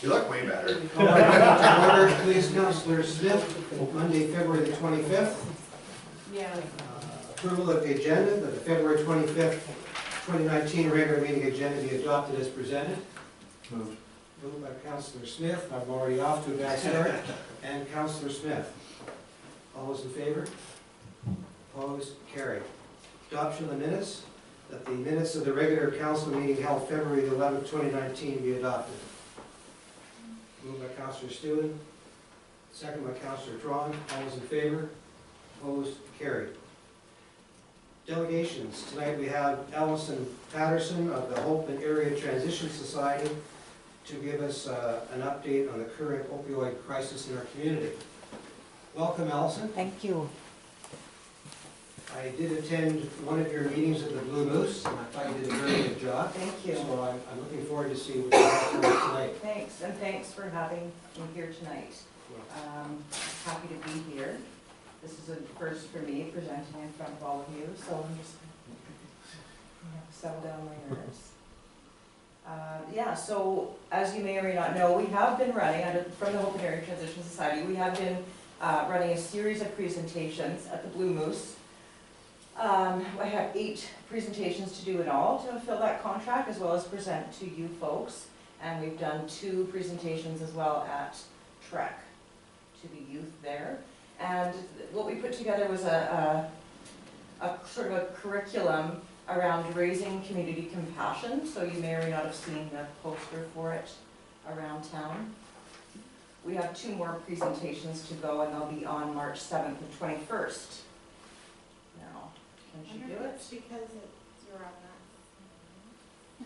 You look way better. Order, please, Councillor Smith, Monday, February the 25th. Yeah. Approval of the agenda, the February 25th, 2019 regular meeting agenda be adopted as presented. Moved. Moved by Councillor Smith, I'm already off to a bad start, and Councillor Smith. All those in favor? Opposed? Carried. Adoption of the minutes, that the minutes of the regular council meeting held February the 11th, 2019 be adopted. Moved by Councillor Stewart, second by Councillor Trahan. All those in favor? Opposed? Carried. Delegations. Tonight we have Allison Patterson of the Hope and Area Transition Society to give us an update on the current opioid crisis in our community. Welcome, Allison. Thank you. I did attend one of your meetings at the Blue Moose, and I thought you did a very good job. Thank you. So I'm looking forward to see what you have for us tonight. Thanks, and thanks for having me here tonight. Happy to be here. This is a first for me, presenting in front of all of you, so I'm just going to settle down my nerves. Yeah, so as you may or may not know, we have been running, from the Hope and Area Transition Society, we have been running a series of presentations at the Blue Moose. I have 8 presentations to do in all to fill that contract, as well as present to you folks. And we've done 2 presentations as well at Trek to the youth there. And what we put together was a sort of a curriculum around raising community compassion. So you may or may not have seen the poster for it around town. We have 2 more presentations to go, and they'll be on March 7th and 21st. Now, can she do it? Because you're on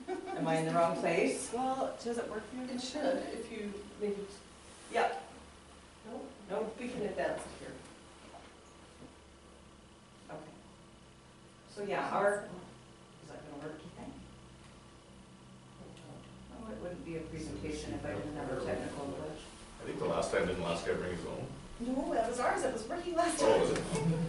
that. Am I in the wrong place? Well, does it work for you? It should, if you maybe, Yep. no, we can advance it here. Okay. So yeah, is that gonna work, you think? No, it wouldn't be a presentation if I didn't have a technical glitch. I think the last time didn't last guy bring his own. No, that was ours, it was working last Oh, time. was it?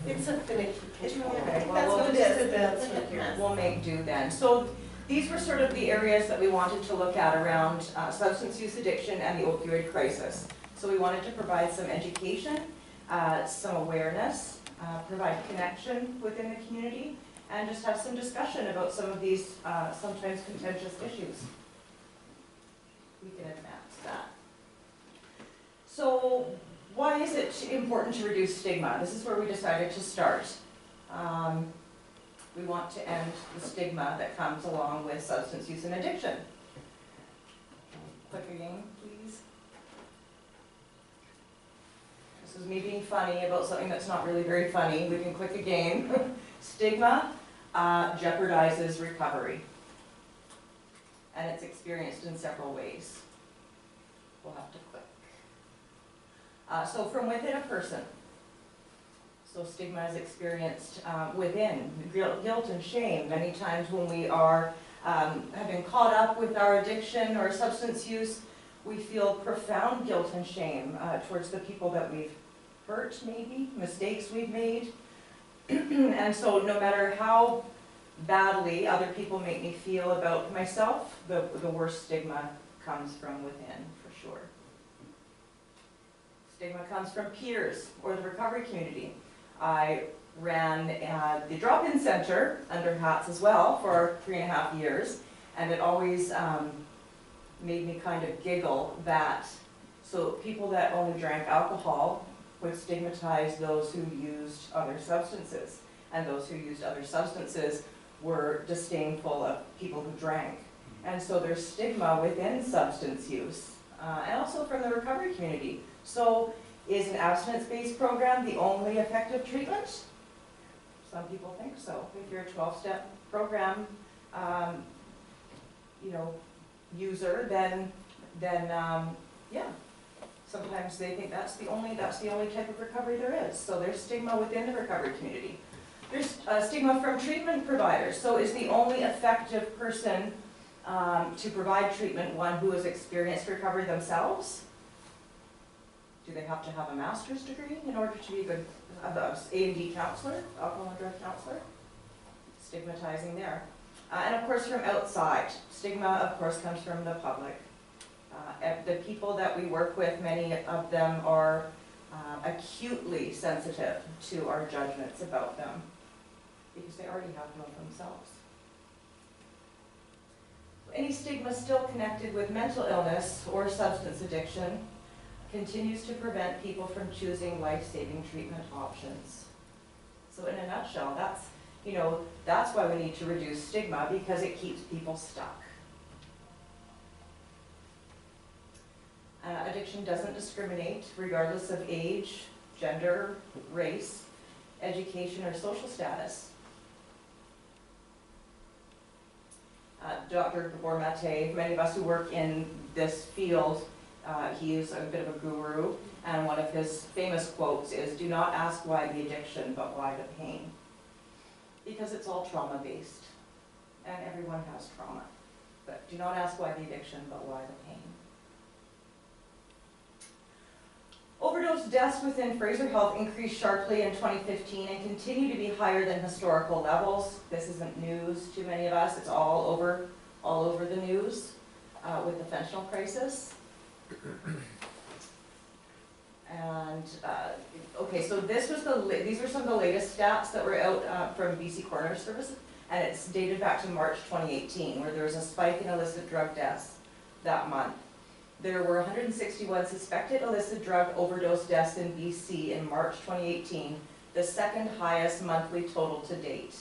It's a finicky It's control. okay. Okay, well, That's we'll what it Just is. advance it here. We'll make do then. So these were sort of the areas that we wanted to look at around substance use addiction and the opioid crisis. So we wanted to provide some education, some awareness, provide connection within the community, and just have some discussion about some of these sometimes contentious issues. We can advance that. So why is it important to reduce stigma? This is where we decided to start. We want to end the stigma that comes along with substance use and addiction. Click again, please. This is me being funny about something that's not really very funny. We can click again. Stigma jeopardizes recovery. And it's experienced in several ways. We'll have to click. So from within a person. So stigma is experienced within, guilt and shame. Many times when we are have been caught up with our addiction or substance use, we feel profound guilt and shame towards the people that we've hurt, maybe, mistakes we've made. And so no matter how badly other people make me feel about myself, the worst stigma comes from within, for sure. Stigma comes from peers or the recovery community. I ran the drop-in center under HATS as well for 3.5 years, and it always made me kind of giggle that, so people that only drank alcohol would stigmatize those who used other substances, and those who used other substances were disdainful of people who drank. And so there's stigma within substance use, and also from the recovery community. So is an abstinence-based program the only effective treatment? Some people think so. If you're a 12-step program, user, then yeah. Sometimes they think that's the only type of recovery there is. So there's stigma within the recovery community. There's stigma from treatment providers. So is the only effective person to provide treatment one who has experienced recovery themselves? Do they have to have a master's degree in order to be a good A&D counselor, alcohol and drug counselor? Stigmatizing there. And of course from outside. Stigma, of course, comes from the public. the people that we work with, many of them are acutely sensitive to our judgments about them because they already have one themselves. Any stigma still connected with mental illness or substance addiction continues to prevent people from choosing life-saving treatment options. So in a nutshell, that's why we need to reduce stigma, because it keeps people stuck. Addiction doesn't discriminate regardless of age, gender, race, education, or social status. Dr. Gabor Mate, many of us who work in this field, he is a bit of a guru, and one of his famous quotes is, "Do not ask why the addiction, but why the pain." Because it's all trauma-based, and everyone has trauma. But do not ask why the addiction, but why the pain. Overdose deaths within Fraser Health increased sharply in 2015 and continue to be higher than historical levels. This isn't news to many of us. It's all over the news with the fentanyl crisis. And okay, so these were some of the latest stats that were out from BC Coroner Service, and it's dated back to March 2018, where there was a spike in illicit drug deaths that month. There were 161 suspected illicit drug overdose deaths in BC in March 2018, the second highest monthly total to date.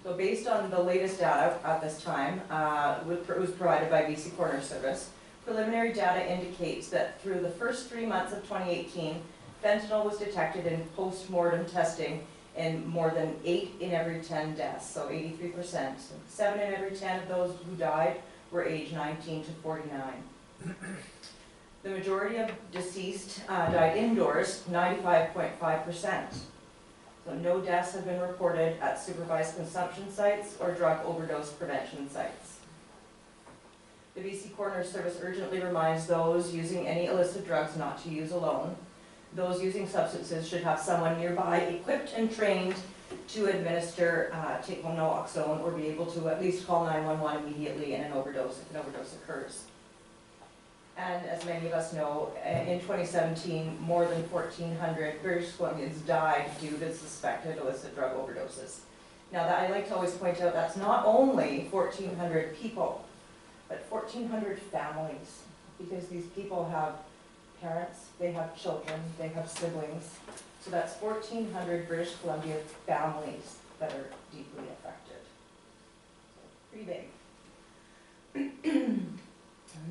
So based on the latest data at this time, it was provided by BC Coroner Service, preliminary data indicates that through the first 3 months of 2018, fentanyl was detected in post-mortem testing in more than 8 in every 10 deaths, so 83%. 7 in every 10 of those who died were age 19 to 49. The majority of deceased died indoors, 95.5%. So no deaths have been reported at supervised consumption sites or drug overdose prevention sites. The BC Coroner Service urgently reminds those using any illicit drugs not to use alone. Those using substances should have someone nearby equipped and trained to administer take-home naloxone, or be able to at least call 911 immediately in an overdose if an overdose occurs. And as many of us know, in 2017, more than 1,400 British Columbians died due to suspected illicit drug overdoses. Now, that I like to always point out, that's not only 1,400 people, but 1,400 families, because these people have parents, they have children, they have siblings. So that's 1,400 British Columbia families that are deeply affected. So, pretty big.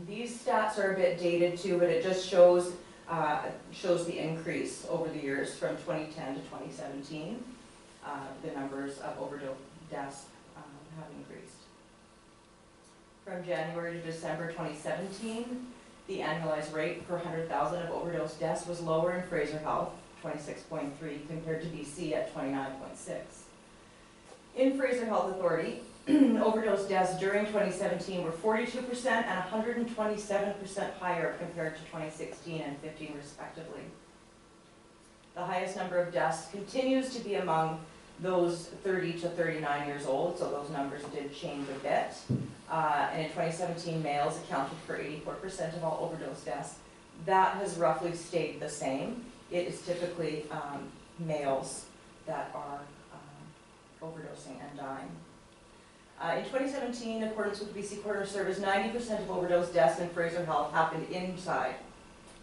These stats are a bit dated too, but it just shows the increase over the years from 2010 to 2017. The numbers of overdose deaths have increased. From January to December 2017, the annualized rate per 100,000 of overdose deaths was lower in Fraser Health, 26.3, compared to BC at 29.6. In Fraser Health Authority, overdose deaths during 2017 were 42% and 127% higher compared to 2016 and 15 respectively. The highest number of deaths continues to be among those 30 to 39 years old, so those numbers did change a bit. And in 2017, males accounted for 84% of all overdose deaths. That has roughly stayed the same. It is typically males that are overdosing and dying. In 2017, in accordance with BC Coroner Service, 90% of overdose deaths in Fraser Health happened inside,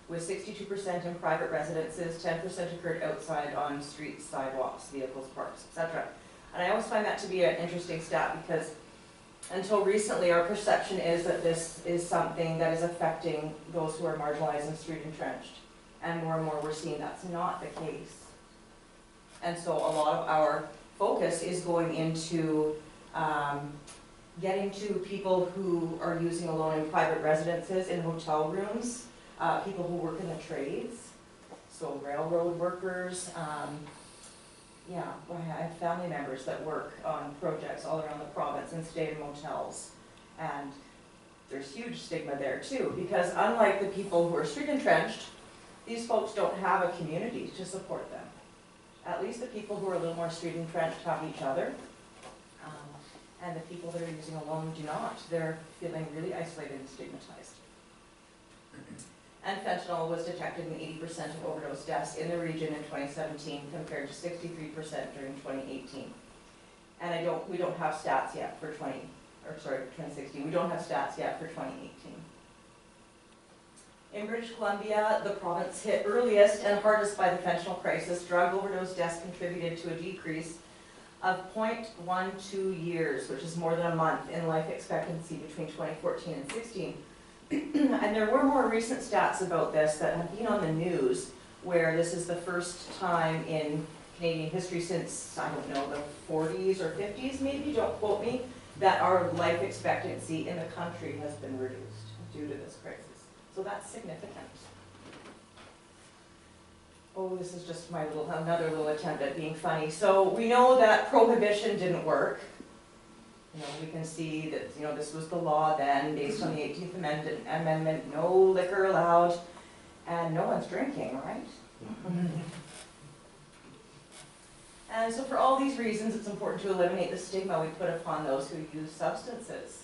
with 62% in private residences, 10% occurred outside on streets, sidewalks, vehicles, parks, etc. And I always find that to be an interesting stat, because until recently our perception is that this is something that is affecting those who are marginalized and street entrenched. And more we're seeing that's not the case. And so a lot of our focus is going into getting to people who are using alone in private residences, in hotel rooms, people who work in the trades, so railroad workers. Yeah, I have family members that work on projects all around the province and stay in motels. And there's huge stigma there too, because unlike the people who are street entrenched, these folks don't have a community to support them. At least the people who are a little more street entrenched have each other. And the people that are using alone do not. They're feeling really isolated and stigmatized. And fentanyl was detected in 80% of overdose deaths in the region in 2017 compared to 63% during 2018. And we don't have stats yet for 2016. We don't have stats yet for 2018. In British Columbia, the province hit earliest and hardest by the fentanyl crisis. Drug overdose deaths contributed to a decrease of 0.12 years, which is more than a month in life expectancy between 2014 and 16. And there were more recent stats about this that have been on the news, where this is the first time in Canadian history since, I don't know, the 40s or 50s maybe, don't quote me, that our life expectancy in the country has been reduced due to this crisis. So that's significant. Oh, this is just another little attempt at being funny. So we know that prohibition didn't work. You know, we can see that, you know, this was the law then, based on the 18th Amendment, no liquor allowed, and no one's drinking, right? And so for all these reasons, it's important to eliminate the stigma we put upon those who use substances.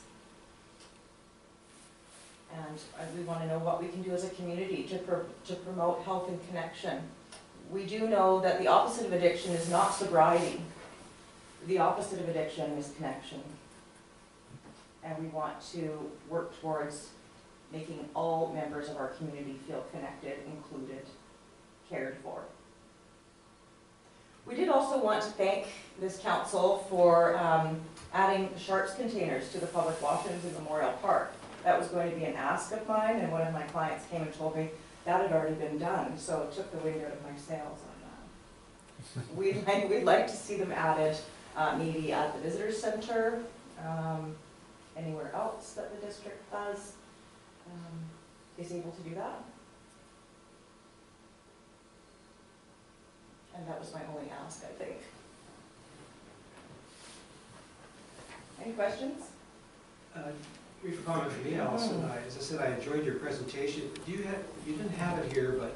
And we want to know what we can do as a community to promote health and connection. We do know that the opposite of addiction is not sobriety. The opposite of addiction is connection. And we want to work towards making all members of our community feel connected, included, cared for. We did also want to thank this council for adding sharps containers to the public washrooms in Memorial Park. That was going to be an ask of mine, and one of my clients came and told me that had already been done, so it took the wind out of my sails on that. We'd like to see them added maybe at the visitor center, anywhere else that the district does, is able to do that. And that was my only ask, I think. Any questions? Brief comment from me, Allison. As I said, I enjoyed your presentation. You didn't have it here, but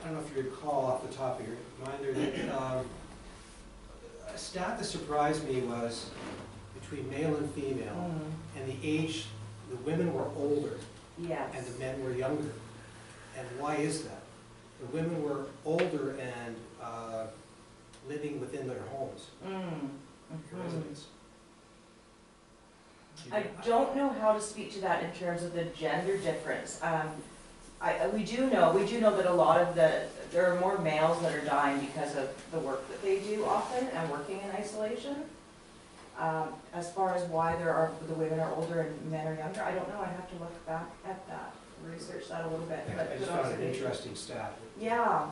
I don't know if you recall off the top of your mind there, a stat that surprised me was between male and female, and the age, the women were older, Yes. and the men were younger. And why is that? The women were older and living within their homes, their residence. I don't know how to speak to that in terms of the gender difference. We do know that a lot of there are more males that are dying because of the work that they do often and working in isolation. As far as why the women are older and men are younger, I don't know. I'd have to look back at that, research that a little bit. But I just found it an interesting stat. Yeah.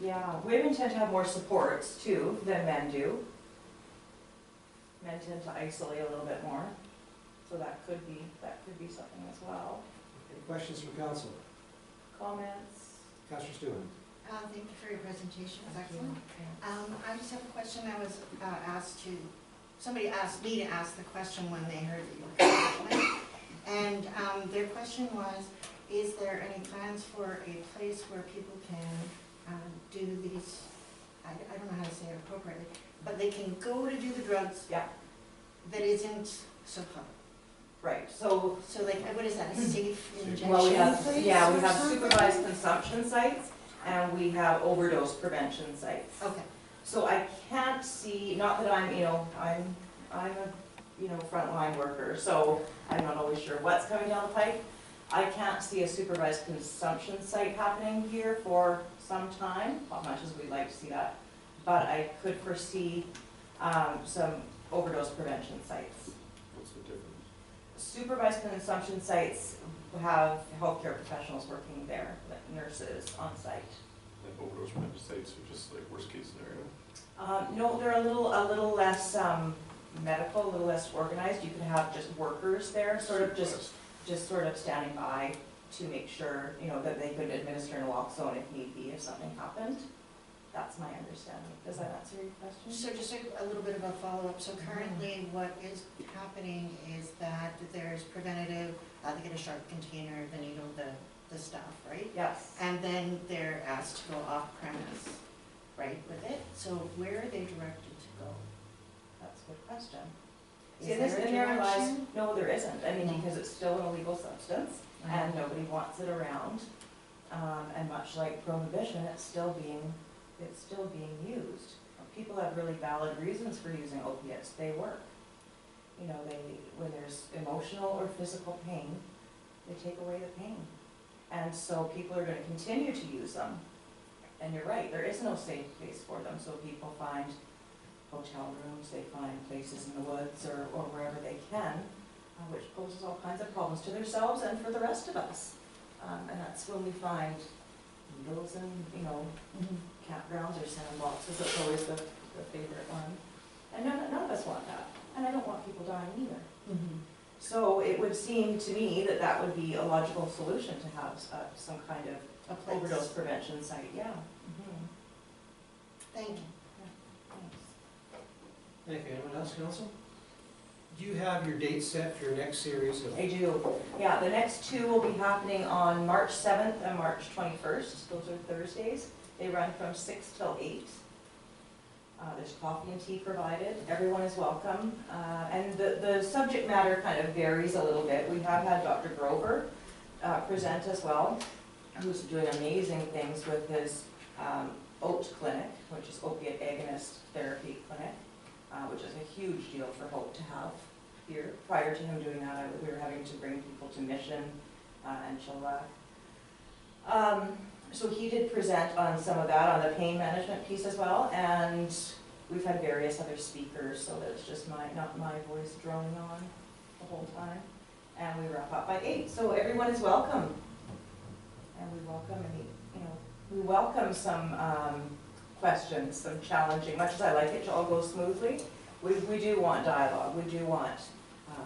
Yeah, women tend to have more supports too than men do. Men tend to isolate a little bit more, so that could be something as well. Any questions from council? Comments? Councillor Stewart. Thank you for your presentation, it was excellent. I just have a question. I was somebody asked me to ask the question when they heard that you were coming tonight. And their question was, is there any plans for a place where people can do these, I don't know how to say it appropriately, but they can go to do the drugs that isn't so public? Right, so, like, what is that, a safe injection well, we have something? supervised consumption sites, and we have overdose prevention sites. Okay. So I can't see, not that I'm a frontline worker, so I'm not always sure what's coming down the pipe. I can't see a supervised consumption site happening here for some time, as much as we'd like to see that. But I could foresee some overdose prevention sites. What's the difference? Supervised consumption sites have healthcare professionals working there, like nurses on site. Like overdose prevention sites are just like worst case scenario? No, they're a little less medical, a little less organized. You can have just workers there, just sort of standing by to make sure, that they could administer naloxone if need be if something happened. That's my understanding. Does that answer your question? So just a little bit of a follow-up. So currently what is happening is that there's preventative, they get a sharp container, the needle, the stuff, right? Yes. And then they're asked to go off premise, right, with it? So where are they directed to go? That's a good question. Is See, there a in there lies, direction? no, there isn't. I mean, because it's still an illegal substance. and nobody wants it around. And much like prohibition, it's still being used. People have really valid reasons for using opiates. They work. You know, when there's emotional or physical pain, they take away the pain. And so people are gonna continue to use them. And you're right, there is no safe place for them, so people find hotel rooms, they find places in the woods or wherever they can, which poses all kinds of problems to themselves and for the rest of us. And that's when we find needles in, you know, campgrounds or sandboxes, that's always the favorite one. And none of us want that, and I don't want people dying either. So it would seem to me that that would be a logical solution to have some kind of A place. overdose prevention site, yeah. Thank you. Thanks. Thank you. Anyone else, council? Do you have your date set for your next series of? I do, yeah, the next two will be happening on March 7th and March 21st, those are Thursdays. They run from 6 till 8. There's coffee and tea provided, everyone is welcome. And the subject matter kind of varies a little bit. We have had Dr. Grover present as well, who's doing amazing things with his OAT clinic, which is Opiate Agonist Therapy Clinic, which is a huge deal for Hope to have here. Prior to him doing that, we were having to bring people to Mission and Chilliwack. So he did present on some of that, on the pain management piece as well, and we've had various other speakers, so that it's just not my voice droning on the whole time. And we wrap up by 8, so everyone is welcome. And we welcome we welcome some questions, some challenging, much as I like it to all go smoothly, we do want dialogue, we do want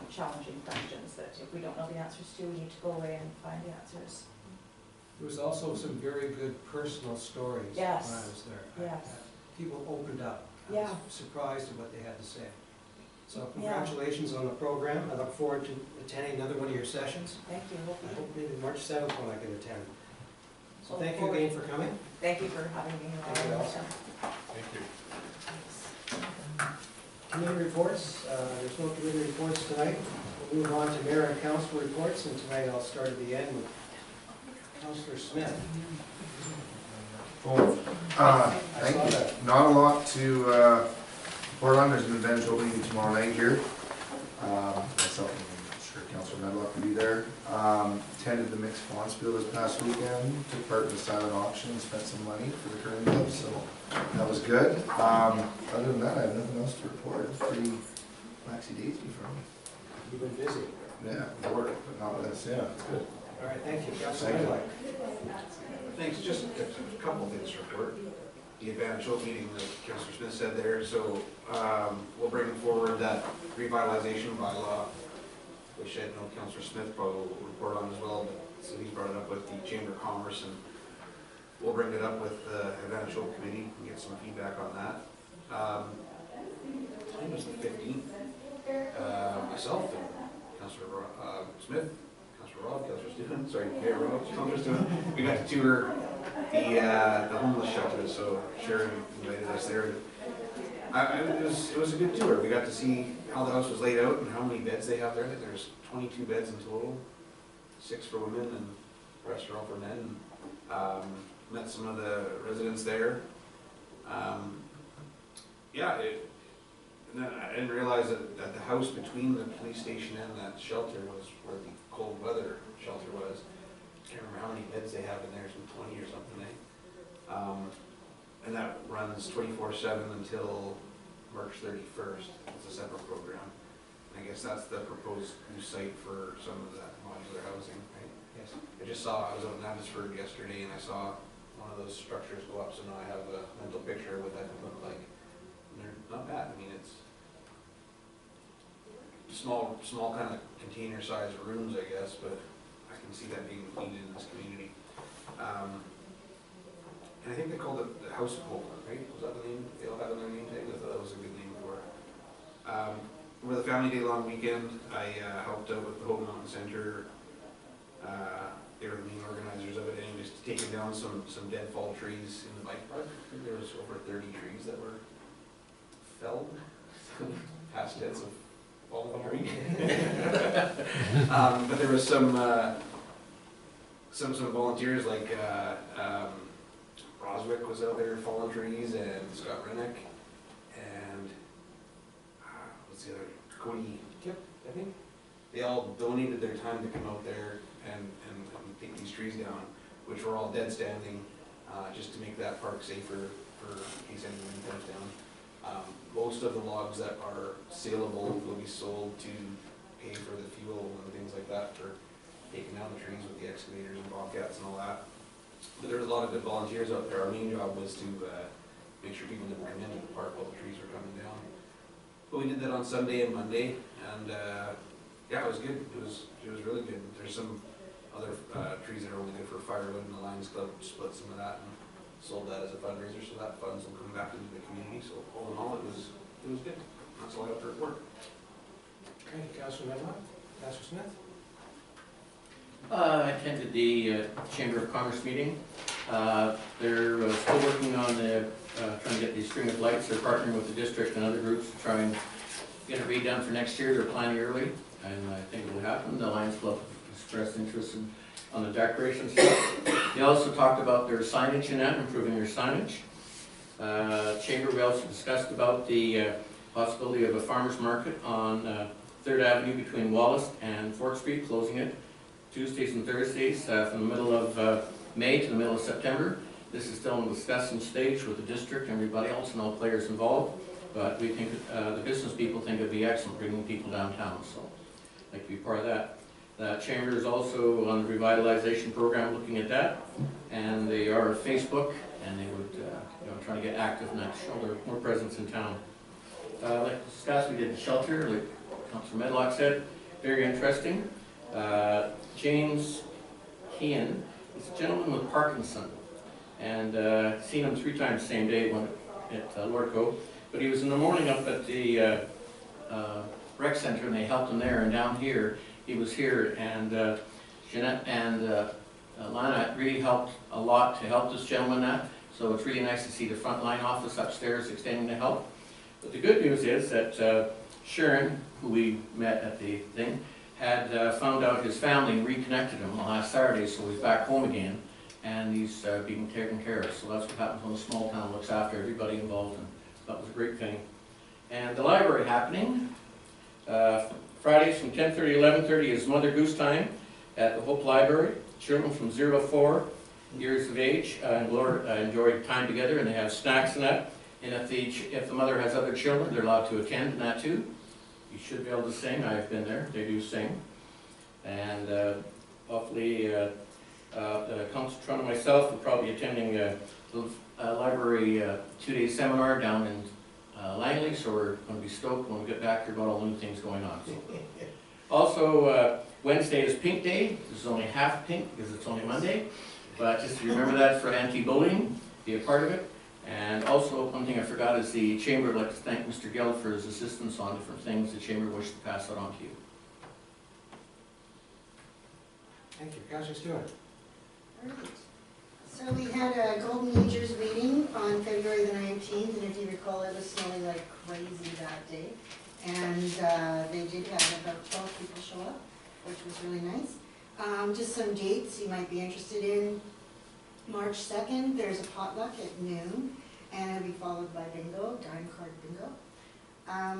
challenging questions that if we don't know the answers to, we need to go away and find the answers. There was also some very good personal stories when I Yes. was there. Yes. People opened up. I Yeah. was surprised at what they had to say. So Yeah. congratulations on the program. I look forward to attending another one of your sessions. Thank you. I hope maybe March 7th when I can attend. So Look thank you forward. again for coming. Thank you for having me. Thank you, Elsa. Thank you. Committee reports, there's no committee reports tonight. We'll move on to mayor and council reports, and tonight I'll start at the end with Councillor Smith. Oh, I thank saw you. that. Not a lot to report on. There's an event opening tomorrow night here. Myself and I'm sure Councilor Medlock will be there. Attended the mixed fawn spiel this past weekend, took part in the silent auction, spent some money for the curling club, so that was good. Other than that, I have nothing else to report. It's pretty laxy daisy for me. You've been busy. Yeah, work, but not with us. Yeah, it's good. All right, thank you. Councillor Thank you. Medlock. Thanks, just a couple things to report. The Advantage Hope meeting that Councilor Smith said there, so we'll bring forward that revitalization bylaw, which I know Councilor Smith probably will report on as well, but so he's brought it up with the Chamber of Commerce, and we'll bring it up with the Advantage Hope Committee and get some feedback on that. I think it was the 15th. Myself and Councilor Smith, Councilor Rob, Councilor Stephen, sorry, Mayor Rob, Councilor Stephen, we got to tour the homeless shelter, so Sharon invited us there. It was a good tour. We got to see how the house was laid out and how many beds they have there. I think there's 22 beds in total, 6 for women and the rest are all for men. Met some of the residents there. And then I didn't realize that the house between the police station and that shelter was where the cold weather shelter was. Can't remember how many beds they have in there, some 20 or something, and that runs 24/7 until March 31st. It's a separate program. And I guess that's the proposed new site for some of that modular housing, right? Yes. I was out in Abbotsford yesterday and I saw one of those structures go up, so now I have a mental picture of what that could look like. And they're not bad. I mean, it's small kind of container-sized rooms, I guess, but I can see that being needed in this community. And I think they called it the House of Hope, right? Was that the name they all had on their name tag? I thought that was a good name for it. Over the Family Day long weekend, I helped out with the Hope Mountain Center. They were the main organizers of it, anyways, taking down some deadfall trees in the bike park. I think there was over 30 trees that were felled, past tense of fallen tree. But there was some some volunteers like, Roswick was out there falling trees, and Scott Rennick, and, what's the other, Cody Kip, I think? They all donated their time to come out there and take these trees down, which were all dead standing, just to make that park safer for in case anyone comes down. Most of the logs that are saleable will be sold to pay for the fuel and things like that for taking down the trees with the excavators and bobcats and all that. But there's a lot of good volunteers out there. Our main job was to make sure people didn't come into the park while the trees were coming down. But we did that on Sunday and Monday, and yeah, it was good. It was really good. There's some other trees that are only good for firewood, and the Lions Club split some of that and sold that as a fundraiser, so that funds will come back into the community. So all in all, it was good. That's all I got for report. Okay, Councilor Medlock, Councilor Smith? I attended the Chamber of Commerce meeting. They're still working on trying to get the string of lights. They're partnering with the district and other groups to try and get it redone for next year. They're planning early, and I think it will happen. The Lions Club expressed interest on the decoration stuff. They also talked about their signage and that, improving their signage. Chamber, we also discussed about the possibility of a farmer's market on 3rd Avenue between Wallace and Fort Street, closing it Tuesdays and Thursdays from the middle of May to the middle of September. This is still in the discussion stage with the district and everybody else and all players involved, but we think the business people think it'd be excellent bringing people downtown, so I'd like to be part of that. The Chamber is also on the revitalization program looking at that, and they are on Facebook, and they would try to get active and show their more presence in town. Like discussed, we did the shelter, like Councilor Medlock said, very interesting. James Kean is a gentleman with Parkinson, and seen him 3 times the same day at Lordco, but he was in the morning up at the rec center, and they helped him there, and down here, he was here, and Jeanette and Lana really helped a lot to help this gentleman out, so it's really nice to see the frontline office upstairs extending the help. But the good news is that Sharon, who we met at the thing, had found out his family and reconnected him last Saturday, so he's back home again, and he's being taken care of. So that's what happens when a small town looks after everybody involved, and that was a great thing. And the library happening, Fridays from 10:30 to 11:30 is Mother Goose time at the Hope Library. Children from 0 to 4 years of age enjoy time together, and they have snacks and that. And if the mother has other children, they're allowed to attend that too. You should be able to sing. I've been there. They do sing. And hopefully, Councilor Trump and myself will probably be attending the library 2-day seminar down in Langley, so we're going to be stoked when we get back here about all the new things going on. So. Also, Wednesday is Pink Day. This is only half pink because it's only Monday, but just remember that for anti-bullying, be a part of it. And also, one thing I forgot is the Chamber would like to thank Mr. Gill for his assistance on different things. The Chamber wishes to pass that on to you. Thank you. Councilor Stewart? All right. So we had a Golden Agers meeting on February the 19th, and if you recall, it was snowing like crazy that day. And they did have about 12 people show up, which was really nice. Just some dates you might be interested in. March 2nd, there's a potluck at noon, and it'll be followed by bingo, dime card bingo.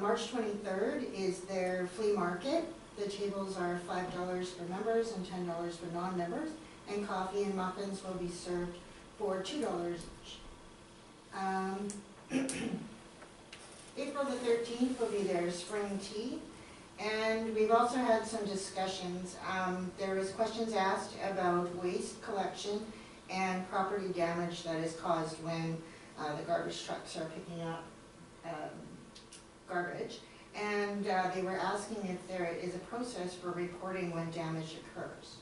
March 23rd is their flea market. The tables are $5 for members and $10 for non-members, and coffee and muffins will be served for $2 each. April the 13th will be their spring tea, and we've also had some discussions. There was questions asked about waste collection and property damage that is caused when the garbage trucks are picking up garbage. And they were asking if there is a process for reporting when damage occurs.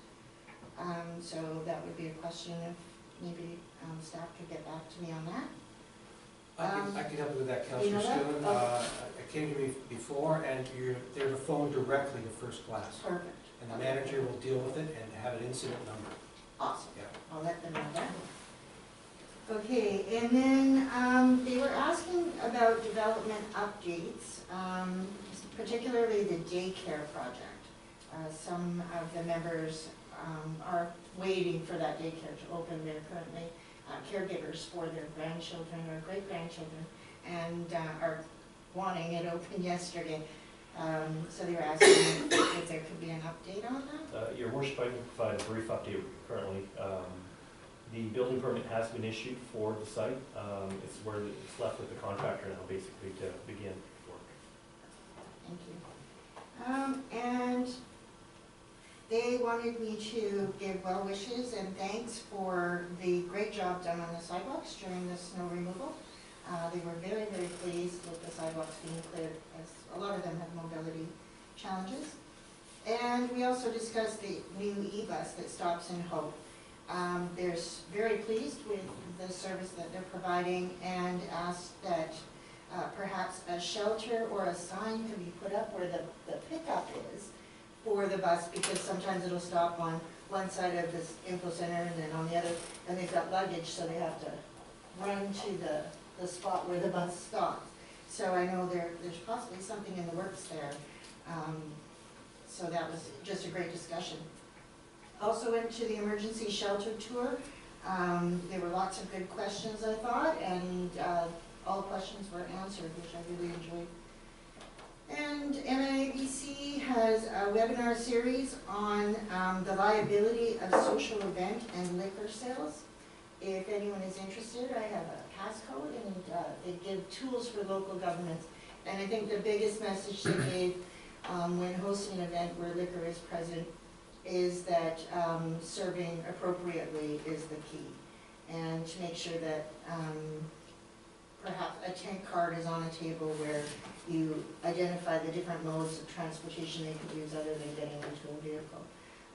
So that would be a question if maybe staff could get back to me on that. I can help you with that, you Councilor know that? Stewart. Okay. It came to me before, and they're to phone directly to first class. Perfect. And the manager will deal with it and have an incident number. Awesome. Yeah. I'll let them know that. Okay, and then they were asking about development updates, particularly the daycare project. Some of the members waiting for that daycare to open. They're currently caregivers for their grandchildren or great-grandchildren, and are wanting it open yesterday. So they were asking if there could be an update on that? Your worship, I can provide a brief update currently. The building permit has been issued for the site. It's left with the contractor now, basically, to begin work. Thank you. And they wanted me to give well wishes and thanks for the great job done on the sidewalks during the snow removal. They were very, very pleased with the sidewalks being cleared, as a lot of them have mobility challenges. And we also discussed the new e-bus that stops in Hope. They're very pleased with the service that they're providing and asked that perhaps a shelter or a sign can be put up where the pickup is for the bus, because sometimes it'll stop on one side of this info center and then on the other, and they've got luggage, so they have to run to the spot where the bus stops. So I know there's possibly something in the works there. So that was just a great discussion. Also went to the emergency shelter tour. There were lots of good questions, I thought, and all questions were answered, which I really enjoyed. And MNABC has a webinar series on the liability of social event and liquor sales. If anyone is interested, I have a passcode, and they give tools for local governments. And I think the biggest message they gave when hosting an event where liquor is present is that serving appropriately is the key. And to make sure that perhaps a tent card is on a table where you identify the different modes of transportation they could use other than getting into a vehicle.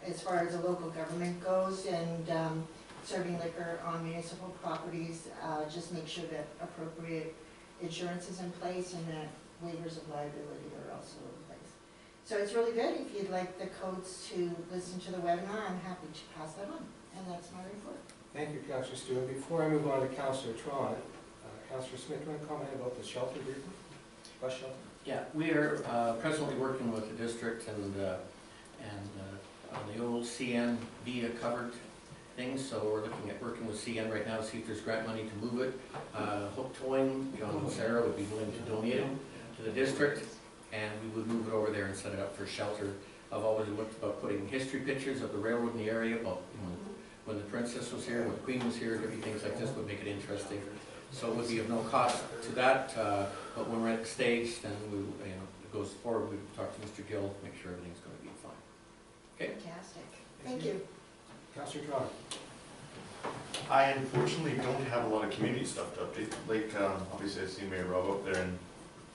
As far as the local government goes and serving liquor on municipal properties, just make sure that appropriate insurance is in place and that waivers of liability are also in place. So it's really good. If you'd like the codes to listen to the webinar, I'm happy to pass that on. And that's my report. Thank you, Councillor Stewart. Before I move on to Councillor Tron, Councillor Smith, do you want to comment about the shelter briefly? Bus shelter? Yeah, we are presently working with the district and on the old CN via covered things, so we're looking at working with CN right now to see if there's grant money to move it. Hook Towing, John and Sarah would be willing to donate it to the district, and we would move it over there and set it up for shelter. I've always looked about putting history pictures of the railroad in the area, about when the princess was here, when the queen was here, different things like this would make it interesting. So it would be of no cost to that, but when we're at the stage, then it goes forward, we talk to Mr. Gill, make sure everything's going to be fine. Okay? Fantastic. Thank you. Councillor Tron. I unfortunately don't have a lot of community stuff to update. Like, obviously I see Mayor Rob up there and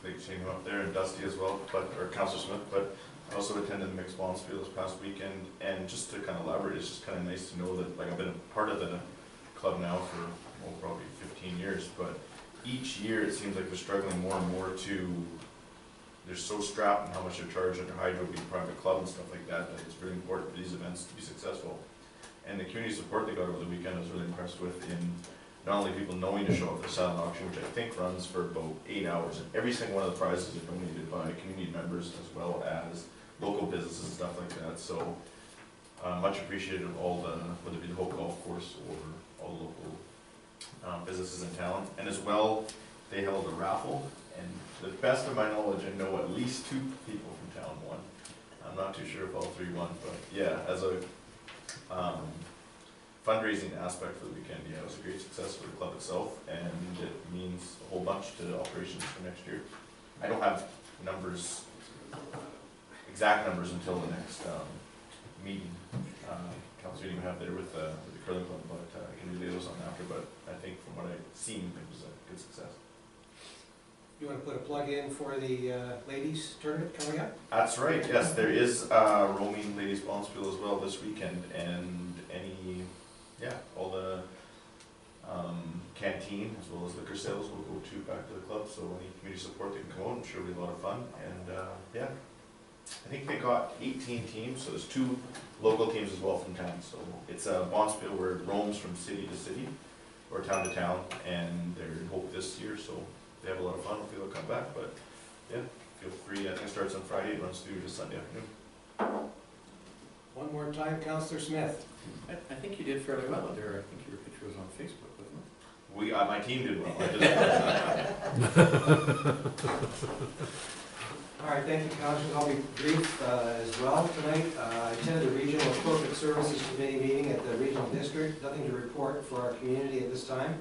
Lake Shane up there and Dusty as well, or Councillor Smith, but I also attended the Mixed Bonspiel this past weekend, and just to kind of elaborate, it's just kind of nice to know that, like, I've been a part of the club now for, well, probably 15 years, but each year it seems like they're struggling more and more they're so strapped in how much they're charged under Hydro being a private club and stuff like that, that it's really important for these events to be successful. And the community support they got over the weekend I was really impressed with, in not only people knowing to show up for the silent auction, which I think runs for about 8 hours, and every single one of the prizes are donated by community members as well as local businesses and stuff like that. So much appreciated of all the, whether it be the Hope Golf Course or all the local businesses in town. And as well, they held a raffle, and to the best of my knowledge, I know at least 2 people from town won. I'm not too sure if all 3 won, but yeah, as a fundraising aspect for the weekend, yeah, it was a great success for the club itself, and it means a whole bunch to operations for next year. I don't have numbers, exact numbers, until the next meeting, council meeting we have there with the curling club, but I can relay those on after. But I think from what I've seen, it was a good success. You want to put a plug in for the ladies tournament coming up? That's right, yes, there is roaming ladies bonspiel as well this weekend, and all the canteen as well as liquor sales will go back to the club, so any community support that can come out, I'm sure it'll be a lot of fun. And I think they got 18 teams, so there's 2 local teams as well from town, so it's a bonspiel where it roams from city to city, or town to town, and they're in Hope this year, so they have a lot of fun. Hopefully they'll come back, but yeah, feel free. I think it starts on Friday, it runs through to Sunday afternoon. One more time, Councillor Smith. I think you did fairly well out there. I think your picture was on Facebook, wasn't it? My team did well. All right, thank you, Councillor. I'll be brief as well tonight. I attended the Regional Corporate Services Committee meeting at the Regional District. Nothing to report for our community at this time.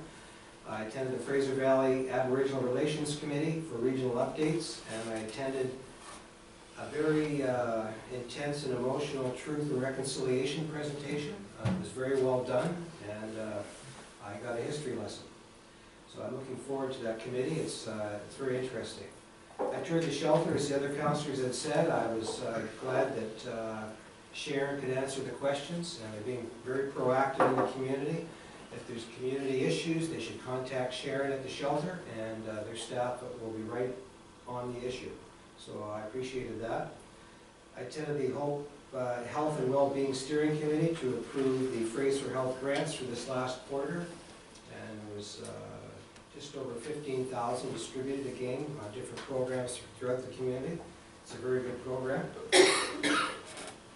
I attended the Fraser Valley Aboriginal Relations Committee for regional updates, and I attended a very intense and emotional truth and reconciliation presentation. It was very well done, and I got a history lesson. So I'm looking forward to that committee. It's very interesting. I toured the shelter, as the other councillors had said. I was glad that Sharon could answer the questions, and they're being very proactive in the community. If there's community issues, they should contact Sharon at the shelter, and their staff will be right on the issue. So I appreciated that. I attended the Hope Health and Wellbeing Steering Committee to approve the Fraser Health grants for this last quarter, and there was just over 15,000 distributed again on different programs throughout the community. It's a very good program.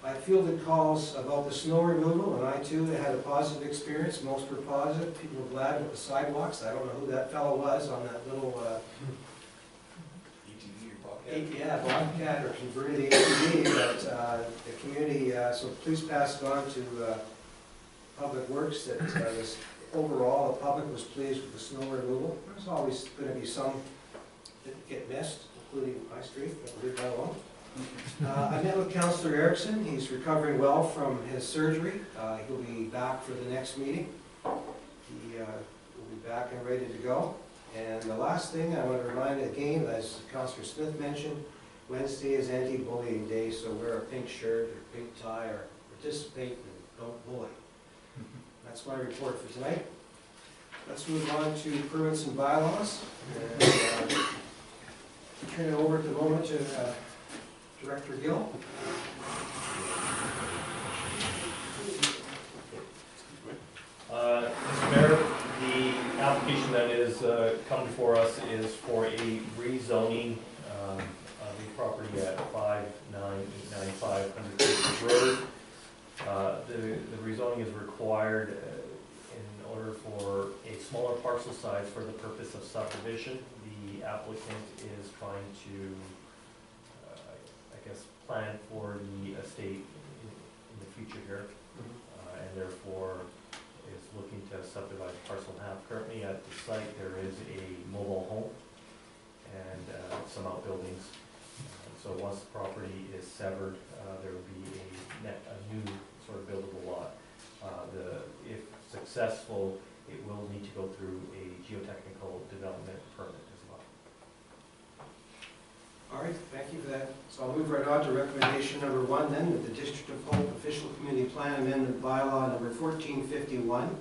I fielded calls about the snow removal, and I too had a positive experience. Most were positive. People were glad with the sidewalks. I don't know who that fellow was on that little ATV or Bobcat? yeah, Bobcat or converted ATV, but the community, so please pass it on to Public Works that was overall, the public was pleased with the snow removal. There's always going to be some that get missed, including my street, but we'll leave that alone. I met with Councillor Erickson. He's recovering well from his surgery. He'll be back for the next meeting. He will be back and ready to go. And the last thing I want to remind again, as Councillor Smith mentioned, Wednesday is anti-bullying day, so wear a pink shirt or pink tie or participate and don't bully. That's my report for tonight. Let's move on to permits and bylaws. And, turn it over at the moment to Director Gill. Mr. Mayor, the application that is come before us is for a rezoning of the property at 5995 Hundred Acres Road. The rezoning is required in order for a smaller parcel size for the purpose of subdivision. The applicant is trying to, I guess, plan for the estate in the future here, and therefore is looking to subdivide the parcel in half. Currently at the site, there is a mobile home and some outbuildings. So once the property is severed, there will be a new sort of buildable lot. If successful, it will need to go through a geotechnical development permit as well. All right, thank you for that. So I'll move right on to recommendation number 1 then, with the District of Hope Official Community Plan Amendment Bylaw number 1451,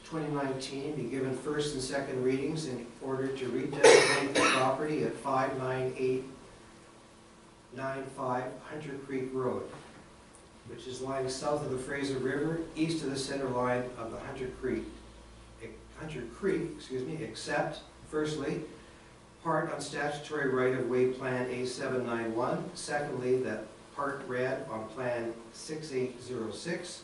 2019, be given first and second readings in order to redesignate the property at 59895 Hunter Creek Road, which is lying south of the Fraser River, east of the center line of the Hunter Creek, except, firstly, part on statutory right-of-way plan A791, secondly, that part read on plan 6806,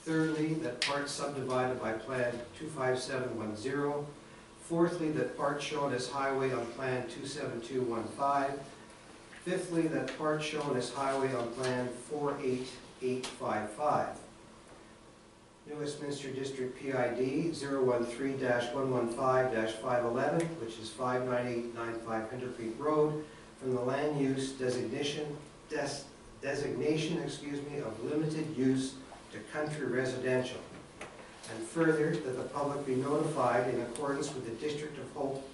thirdly, that part subdivided by plan 25710, fourthly, that part shown as highway on plan 27215, fifthly, that part shown as highway on plan 48855. New Westminster District PID 013-115-511, which is 59895 Hunter Creek Road, from the land use designation of limited use to country residential. And further, that the public be notified in accordance with the District of Hope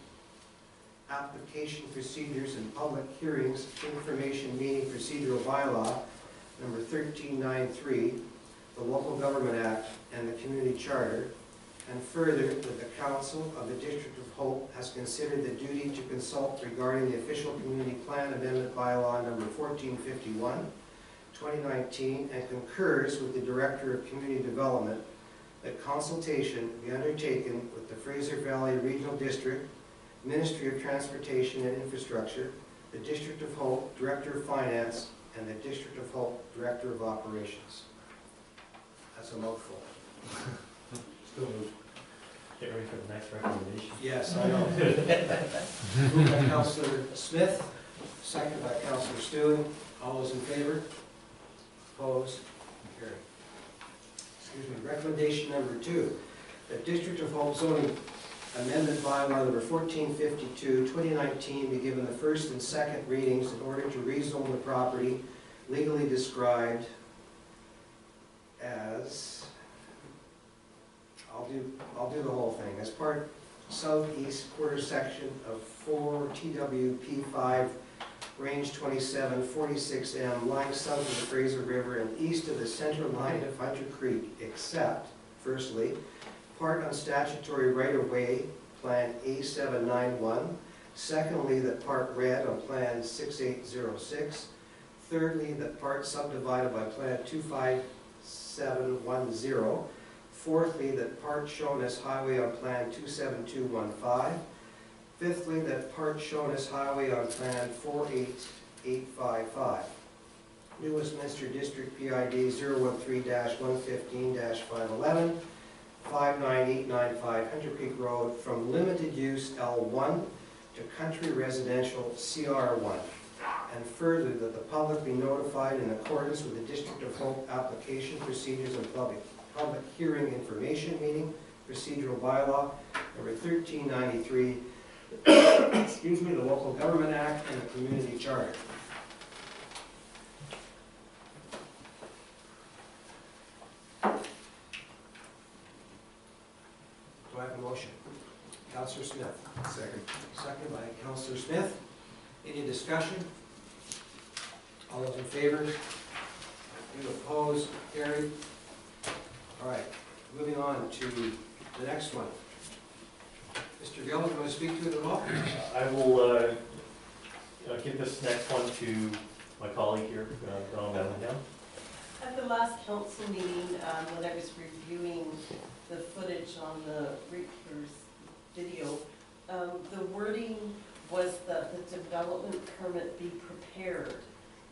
application procedures and public hearings information meeting procedural bylaw number 1393, the Local Government Act and the Community Charter, and further that the Council of the District of Hope has considered the duty to consult regarding the Official Community Plan Amendment Bylaw number 1451, 2019, and concurs with the Director of Community Development that consultation be undertaken with the Fraser Valley Regional District, Ministry of Transportation and Infrastructure, the District of Hope Director of Finance, and the District of Hope Director of Operations. That's a mouthful. Still moved. Get ready for the next recommendation. Yes, I know. Moved by Councillor Smith, second by Councillor Stewart. All those in favor? Opposed? Carried. Excuse me. Recommendation number 2, that District of Hope zoning amendment bylaw number 1452, 2019 be given the first and second readings in order to rezone the property legally described as, I'll do the whole thing, as part southeast quarter section of 4 TWP5, range 27, 46M, lying south of the Fraser River and east of the center line of Hunter Creek, except, firstly, part on statutory right-of-way, Plan A791, secondly, that part read on Plan 6806, thirdly, that part subdivided by Plan 25710, fourthly, that part shown as highway on Plan 27215, fifthly, that part shown as highway on Plan 48855. New Westminster District PID 013-115-511, 59895 Hunter Creek Road, from limited use L1 to country residential CR1. And further, that the public be notified in accordance with the District of Hope application procedures and public hearing information meeting procedural bylaw number 1393, excuse me, the Local Government Act and the Community Charter. Do I have a motion? Councillor Smith. Second. Second by Councillor Smith. Any discussion? All those in favor? Any opposed? Carried. All right, moving on to the next one. Mr. Gill, do you want to speak to it at all? I will give this next one to my colleague here, Donald Bellingham. At the last council meeting, when I was reviewing the footage on the Reapers video, the wording was that the development permit be prepared.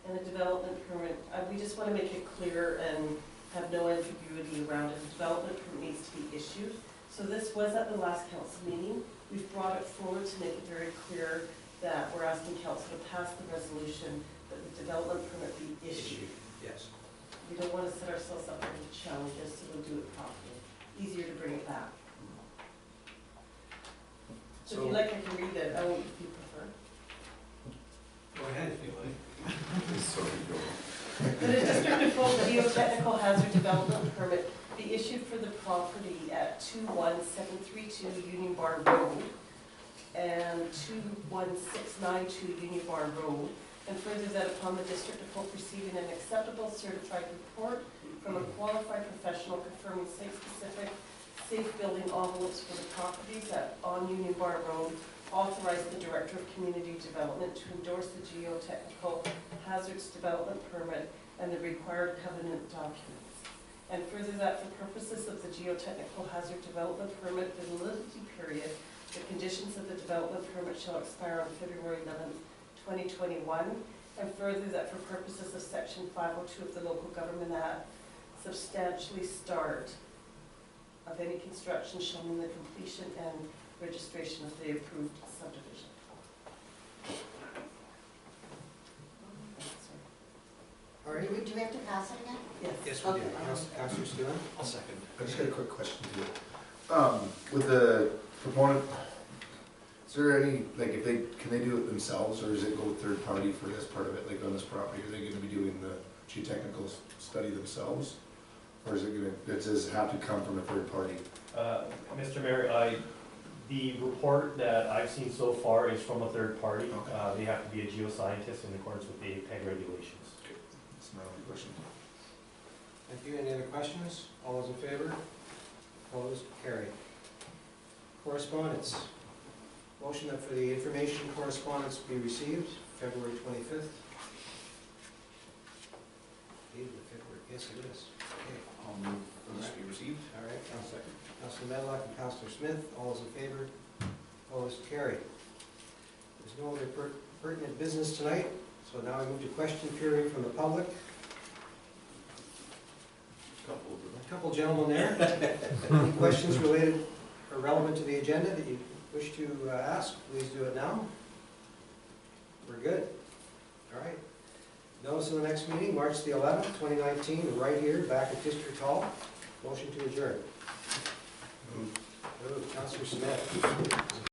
And the development permit, we just want to make it clear and have no ambiguity around it. The development permit needs to be issued. So this was at the last council meeting. We've brought it forward to make it very clear that we're asking council to pass the resolution that the development permit be issued. Yes. We don't want to set ourselves up with challenges, so we'll do it properly. Easier to bring it back. So if you like, I can read it. I won't, if you prefer. Go ahead if you like. That a District of Hope geotechnical hazard development permit be issued for the property at 21732 Union Bar Road and 21692 Union Bar Road, and further that upon the District of Hope receiving an acceptable certified report from a qualified professional confirming site-specific safe building envelopes for the properties on Union Bar Road, authorize the Director of Community Development to endorse the geotechnical hazards development permit and the required covenant documents. And further that for purposes of the geotechnical hazard development permit validity period, the conditions of the development permit shall expire on February 11th, 2021. And further that for purposes of Section 502 of the Local Government Act, substantially start of any construction shall mean the completion and registration of the approved subdivision. All right. Do we have to pass it again? Yes. Yes, we do. Okay. Councillor Stewart? I'll second. I just got a quick question to you. With the proponent, is there any, like, can they do it themselves, or does it go with third party for this part of it, like on this property? Are they gonna be doing the geotechnical study themselves? Or is it does it have to come from a third party? Mr. Mayor, the report that I've seen so far is from a third party. Okay. They have to be a geoscientist in accordance with the PEG regulations. That's my only question. Thank you. Any other questions? All those in favor? Opposed? Carried. Correspondence. Motion that for the information correspondence be received February 25th. February. Yes, it is. Okay. I'll move for this to be received. All right. Councillor Medlock and Councillor Smith. All those in favor? Opposed? Carried. There's no other pertinent business tonight, so now we move to question period from the public. Couple of them. Couple gentlemen there. Any questions related or relevant to the agenda that you wish to ask, please do it now. We're good. All right. Notice of the next meeting, March the 11th, 2019, right here, back at District Hall. Motion to adjourn. Moved. Councilor Smith.